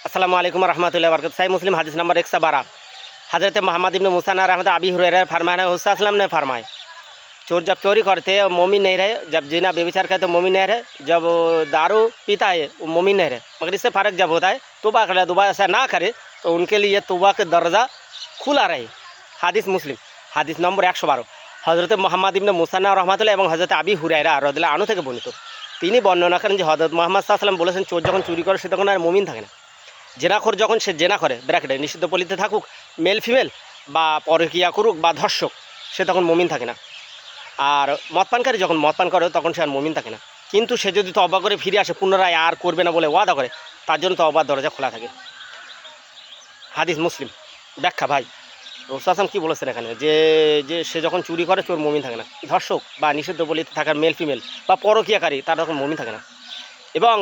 আসসালামু আলাইকুম রহমতুল্লাহ বরকত। सही मुस्लिम हदीस नंबर 112 हज़रत मोहम्मद इब्न मूसा रहमत अबी हुरैरा फरमाया हुस्सल्लम ने फरमाए, चोर जब चोरी करते हैं वो मोमिन नहीं रहे, जब जिना बेविचार करते तो मोमिन नहीं रहे, जब दारू पीता है वो मोमिन नहीं रहे। मगर इससे फ़र्क जब होता है तौबा करे, दोबारा ऐसा ना करे तो उनके लिए तौबा का दर्जा खुला रहे। हादिस मुस्लिम हादिस नंबर 112 हज़रत मोहम्मद इब्न मूसा रहमतुल्लाह এবং হযরত আবি হুরায়রা রাদিয়াল্লাহু আনহু থেকে বর্ণিত। তিনি বর্ণনা করেন যে হযরত মুহাম্মদ সাল্লাল্লাহু আলাইহি ওয়াসাল্লাম বলেছেন, চোর যখন চুরি করে সে তখন আর মুমিন থাকে না। জেনাখোর যখন সে জেনা করে, ব্র্যাকেটে নিষিদ্ধ পলিতে থাকুক, মেল ফিমেল বা পরকীয়া করুক বা ধর্ষক, সে তখন মুমিন থাকে না। আর মদ পানকারী যখন মদ পান করে তখন সে আর মুমিন থাকে না। কিন্তু সে যদি তওবা করে ফিরে আসে, পুনরায় আর করবে না বলে ওয়াদা করে, তার জন্য তওবার দরজা খোলা থাকে। হাদিস মুসলিম। ব্যাখ্যা ভাই, রাসূল সাল্লাল্লাহু কী বলেছেন এখানে, যে যে সে যখন চুরি করে চোর মুমিন থাকে না, ধর্ষক বা নিষিদ্ধ পলিতে থাকার মেল ফিমেল বা পরকীয়াকারী তারা তখন মুমিন থাকে না, এবং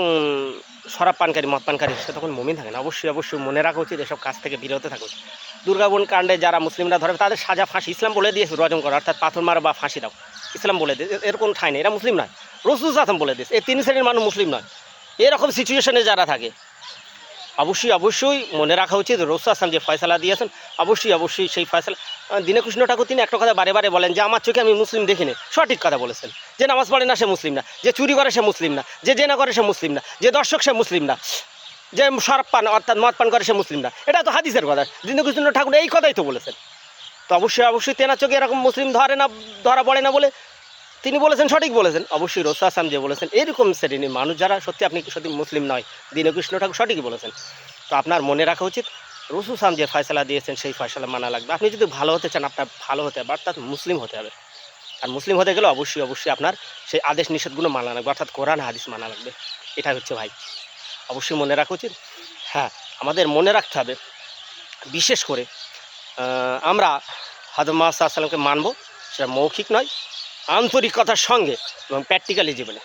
শরাব পানকারী মদ পানকারী সে তখন মুমিন থাকে না। অবশ্যই অবশ্যই মনে রাখা উচিত, এসব কাজ থেকে বিরত থাকা উচিত। দুর্গাবন কাণ্ডে যারা মুসলিমরা ধরে তাদের সাজা ফাঁসি, ইসলাম বলে দিয়েছে রজম করা, অর্থাৎ পাথর মারা বা ফাঁসি দাও, ইসলাম বলে দিয়েছে। এর কোনো ঠাঁই নেই, এরা মুসলিম নয়। রাসূল সাল্লাল্লাহু বলে দিয়েছে এই তিন শ্রেণীর মানুষ মুসলিম নয়। এরকম সিচুয়েশনে যারা থাকে অবশ্যই অবশ্যই মনে রাখা উচিত, রাসূল সাল্লাল্লাহু যে ফয়সালা দিয়েছেন অবশ্যই অবশ্যই সেই ফয়সালা। দীনকৃষ্ণ ঠাকুর তিনি একটা কথা বারে বারে বলেন যে আমার চোখে আমি মুসলিম দেখিনি। সঠিক কথা বলেছেন। যে নামাজ পড়ে না সে মুসলিম না, যে চুরি করে সে মুসলিম না, যে জেনা করে সে মুসলিম না, যে দর্শক সে মুসলিম না, যে শরাব পান অর্থাৎ মদ পান করে সে মুসলিম না। এটা তো হাদিসের কথা। দীনকৃষ্ণ ঠাকুর এই কথাই তো বলেছেন। তো অবশ্যই অবশ্যই তেনার চোখে এরকম মুসলিম ধরা পড়ে না বলে তিনি বলেছেন, সঠিক বলেছেন। অবশ্যই রাসূল সাল্লাল্লাহু আলাইহি যে বলেছেন এরকম শ্রেণীর মানুষ যারা সত্যি আপনি সত্যি মুসলিম নয়, দীনকৃষ্ণ ঠাকুর সঠিকই বলেছেন। তো আপনার মনে রাখা উচিত রাসূল সাল্লাল্লাহু যে ফয়সালা দিয়েছেন সেই ফয়সালা মানা লাগবে। আপনি যদি ভালো হতে চান আপনার ভালো হতে হবে, অর্থাৎ মুসলিম হতে হবে। আর মুসলিম হতে গেলে অবশ্যই অবশ্যই আপনার সেই আদেশ নিষেধগুলো মানা লাগবে, অর্থাৎ কোরআন হাদিস মানা লাগবে। এটাই হচ্ছে ভাই, অবশ্যই মনে রাখা উচিত। হ্যাঁ, আমাদের মনে রাখতে হবে বিশেষ করে আমরা হযরত মুহাম্মদ সাল্লাল্লাহু আলাইহি ওয়াসাল্লামকে মানব, সেটা মৌখিক নয়, আন্তরিকতার সঙ্গে এবং প্র্যাকটিক্যালি জীবনে।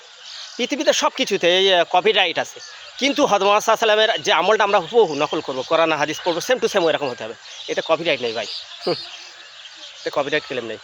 পৃথিবীতে সব কিছুতে কপিরাইট আছে, কিন্তু হযরত মুহাম্মদ সাল্লাল্লাহু আলাইহি ওয়াসাল্লামের যে আমলটা আমরা হুবহু নকল করবো, কোরআন হাদিস পড়বো, সেম টু সেম এরকম হতে হবে। এটা কপিরাইট নেই ভাই, এটা কপিরাইট ক্লেম নেই।